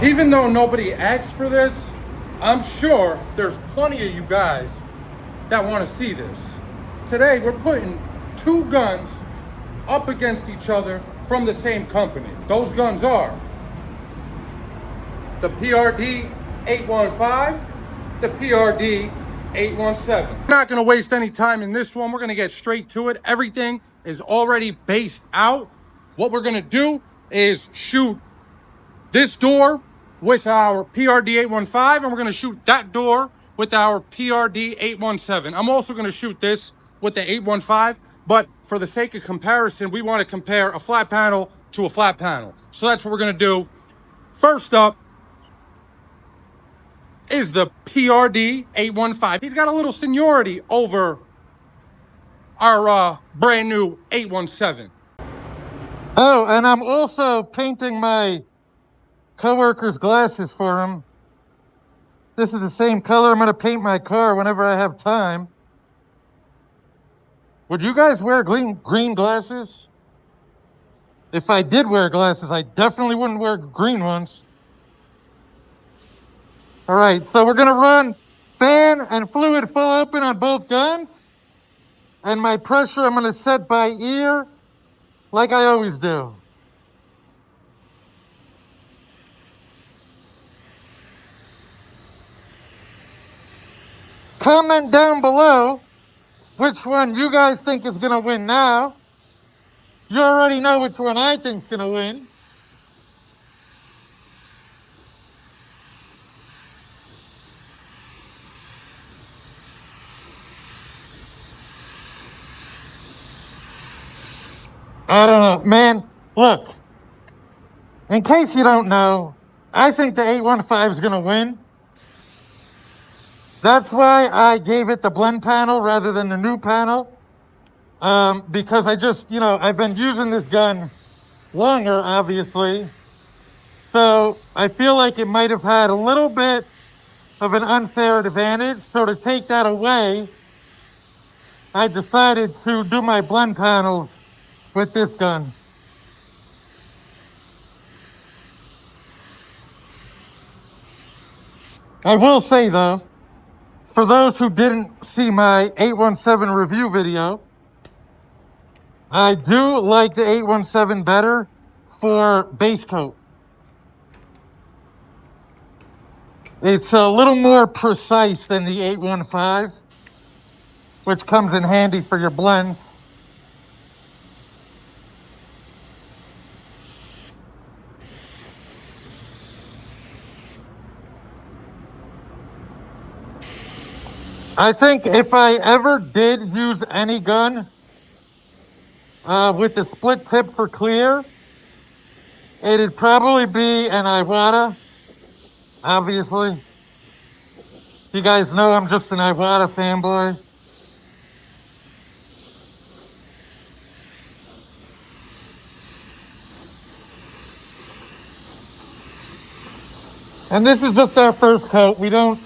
Even though nobody asked for this, I'm sure there's plenty of you guys that want to see this. Today, we're putting two guns up against each other from the same company. Those guns are the PRD-815, the PRD-817. We're not going to waste any time in this one. We're going to get straight to it. Everything is already based out. What we're going to do is shoot this door with our PRD-815, and we're going to shoot that door with our PRD-817. I'm also going to shoot this with the 815, but for the sake of comparison, we want to compare a flat panel to a flat panel. So that's what we're going to do. First up is the PRD-815. He's got a little seniority over our brand new 817. Oh, and I'm also painting my coworker's glasses for him. This is the same color I'm going to paint my car whenever I have time. Would you guys wear green glasses? If I did wear glasses, I definitely wouldn't wear green ones. All right, so we're going to run fan and fluid full open on both guns. And my pressure I'm going to set by ear like I always do. Comment down below which one you guys think is going to win now. You already know which one I think's going to win. I don't know, man. Look, in case you don't know, I think the 815 is going to win. That's why I gave it the blend panel rather than the new panel. Because I just, I've been using this gun longer, obviously. So I feel like it might have had a little bit of an unfair advantage. So to take that away, I decided to do my blend panels with this gun. I will say though, for those who didn't see my 817 review video, I do like the 817 better for base coat. It's a little more precise than the 815, which comes in handy for your blends. I think if I ever did use any gun with the split tip for clear, it'd probably be an Iwata, obviously. You guys know I'm just an Iwata fanboy. And this is just our first coat. We don't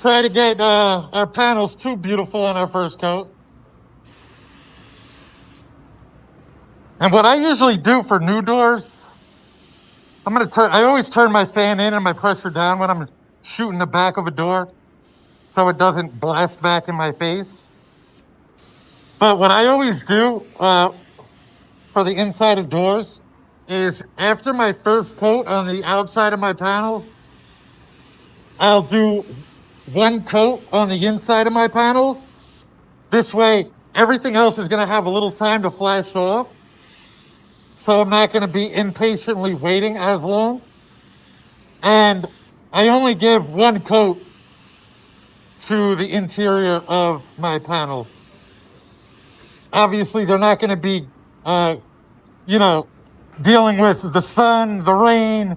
try to get our panels too beautiful on our first coat. And what I usually do for new doors, I always turn my fan in and my pressure down when I'm shooting the back of a door so it doesn't blast back in my face. But what I always do for the inside of doors is after my first coat on the outside of my panel, I'll do one coat on the inside of my panels. This way, everything else is going to have a little time to flash off. So I'm not going to be impatiently waiting as long. And I only give one coat to the interior of my panel. Obviously, they're not going to be, dealing with the sun, the rain,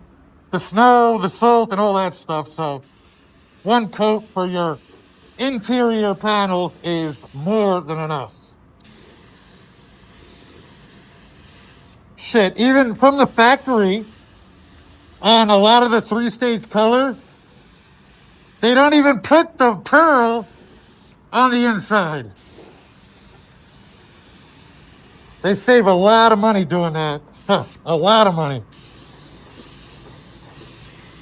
the snow, the salt, and all that stuff. So one coat for your interior panels is more than enough. Shit, even from the factory, on a lot of the 3-stage colors, they don't even put the pearl on the inside. They save a lot of money doing that. A lot of money.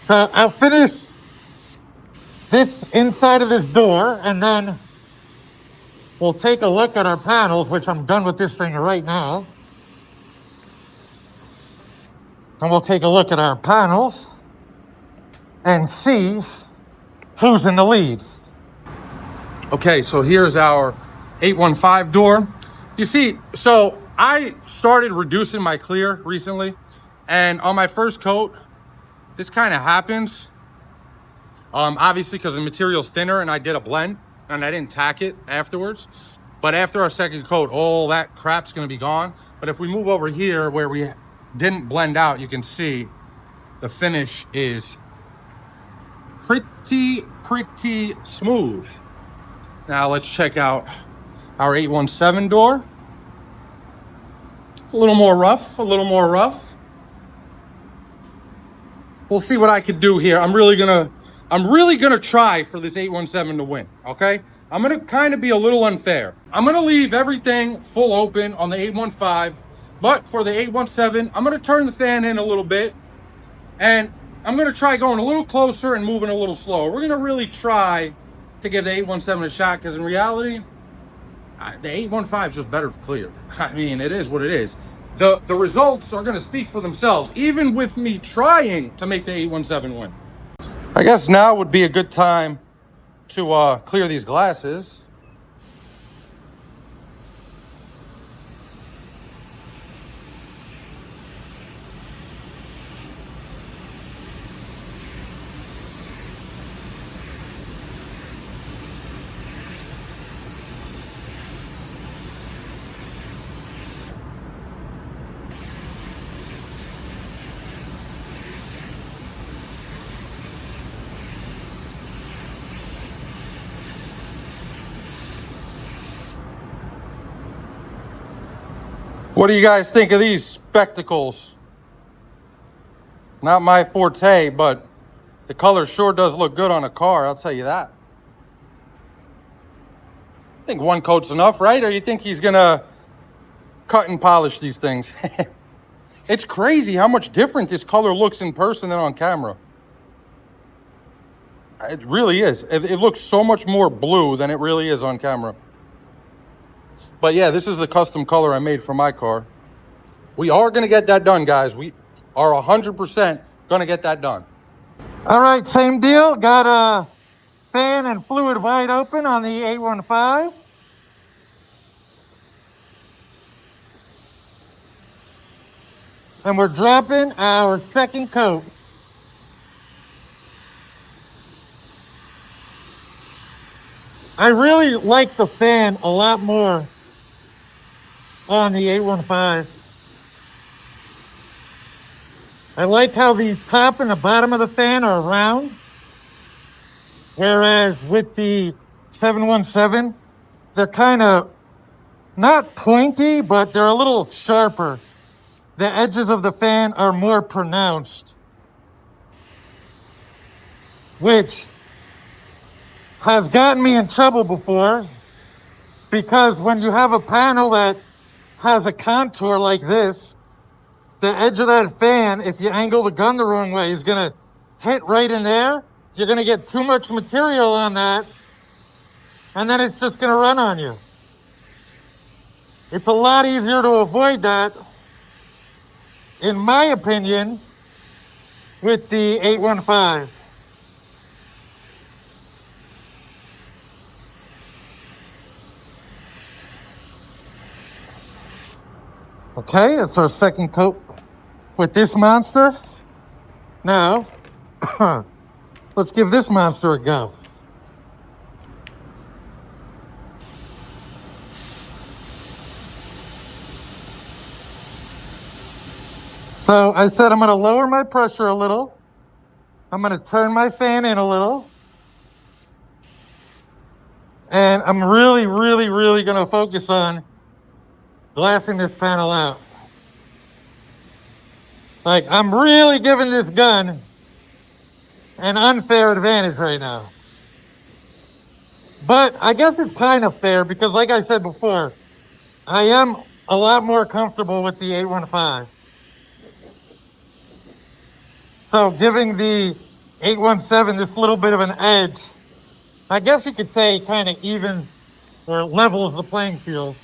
So I'll finish this inside of this door, and then we'll take a look at our panels, which I'm done with this thing right now. And we'll take a look at our panels and see who's in the lead. Okay, so here's our 815 door. You see, so I started reducing my clear recently, and on my first coat, this kind of happens. Obviously because the material's thinner and I did a blend and I didn't tack it afterwards. But after our second coat, all that crap's gonna be gone. But if we move over here where we didn't blend out, you can see the finish is pretty smooth. Now let's check out our 817 door. A little more rough, a little more rough. We'll see what I could do here. I'm really gonna try for this 817 to win, okay? I'm gonna kind of be a little unfair. I'm gonna leave everything full open on the 815, but for the 817, I'm gonna turn the fan in a little bit, and I'm gonna try going a little closer and moving a little slower. We're gonna really try to give the 817 a shot, because in reality, the 815 is just better for clear. I mean, it is what it is. The results are gonna speak for themselves, even with me trying to make the 817 win. I guess now would be a good time to clear these glasses. What do you guys think of these spectacles? Not my forte, but the color sure does look good on a car, I'll tell you that. I think one coat's enough, right? Or you think he's gonna cut and polish these things? It's crazy how much different this color looks in person than on camera. It really is. It looks so much more blue than it really is on camera. But yeah, this is the custom color I made for my car. We are gonna get that done, guys. We are 100% gonna get that done. All right, same deal. Got a fan and fluid wide open on the 815. And we're dropping our second coat. I really like the fan a lot more on the 815. I like how the top and the bottom of the fan are round, whereas with the 717, they're kind of not pointy, but they're a little sharper. The edges of the fan are more pronounced, which has gotten me in trouble before, because when you have a panel that has a contour like this, the edge of that fan, if you angle the gun the wrong way, is gonna hit right in there. You're gonna get too much material on that, and then it's just gonna run on you. It's a lot easier to avoid that, in my opinion, with the 815. Okay, that's our second coat with this monster. Now, let's give this monster a go. So I said I'm gonna lower my pressure a little. I'm gonna turn my fan in a little. And I'm really gonna focus on glassing this panel out. Like, I'm really giving this gun an unfair advantage right now. But I guess it's kind of fair because, like I said before, I am a lot more comfortable with the 815. So giving the 817 this little bit of an edge. I guess you could say kind of even or levels the playing field.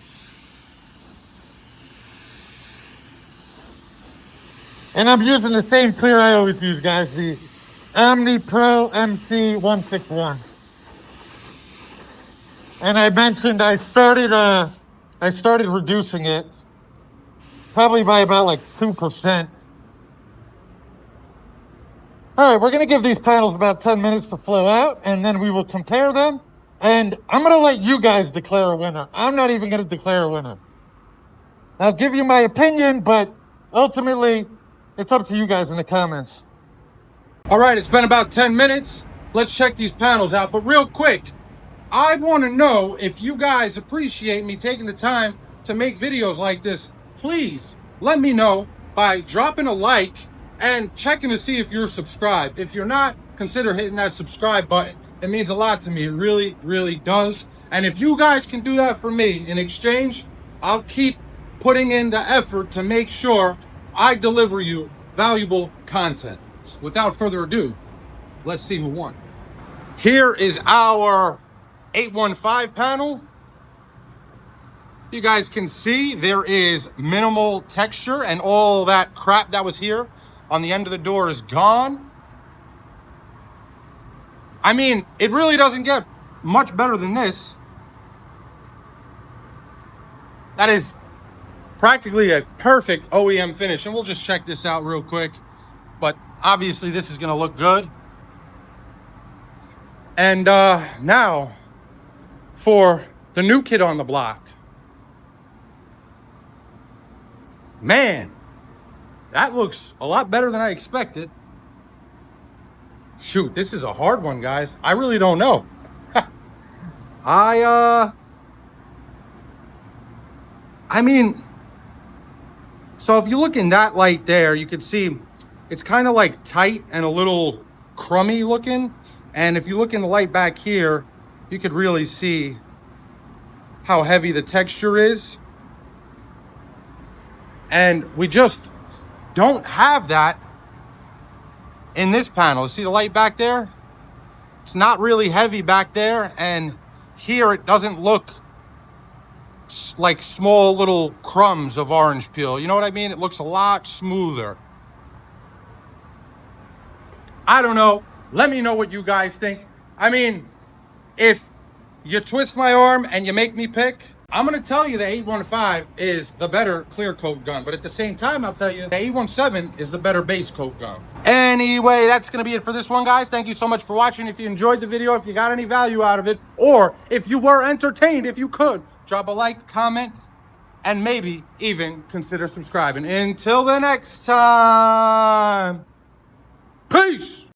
And I'm using the same clear I always use, guys, the Omni Pro MC161. And I mentioned I started reducing it probably by about like 2%. All right, we're gonna give these panels about 10 minutes to flow out, and then we will compare them. And I'm gonna let you guys declare a winner. I'm not even gonna declare a winner. I'll give you my opinion, but ultimately, it's up to you guys in the comments. All right, it's been about 10 minutes. Let's check these panels out. But real quick, I want to know if you guys appreciate me taking the time to make videos like this. Please let me know by dropping a like and checking to see if you're subscribed. If you're not, consider hitting that subscribe button. It means a lot to me. It really, really does. And if you guys can do that for me in exchange, I'll keep putting in the effort to make sure I deliver you valuable content. Without further ado, let's see who won. Here is our 815 panel. You guys can see there is minimal texture, and all that crap that was here on the end of the door is gone. I mean, it really doesn't get much better than this. That is practically a perfect OEM finish, and we'll just check this out real quick. But obviously this is gonna look good. And now for the new kid on the block. Man, that looks a lot better than I expected. Shoot, this is a hard one, guys. I really don't know. I mean, so if you look in that light there, you can see it's kind of like tight and a little crummy looking. And if you look in the light back here, you could really see how heavy the texture is. And we just don't have that in this panel. See the light back there? It's not really heavy back there. And here it doesn't look like small little crumbs of orange peel. You know what I mean? It looks a lot smoother. I don't know. Let me know what you guys think. I mean, if you twist my arm and you make me pick, I'm going to tell you the 815 is the better clear coat gun. But at the same time, I'll tell you the 817 is the better base coat gun. Anyway, that's going to be it for this one, guys. Thank you so much for watching. If you enjoyed the video, if you got any value out of it, or if you were entertained, if you could, drop a like, comment, and maybe even consider subscribing. Until the next time, peace.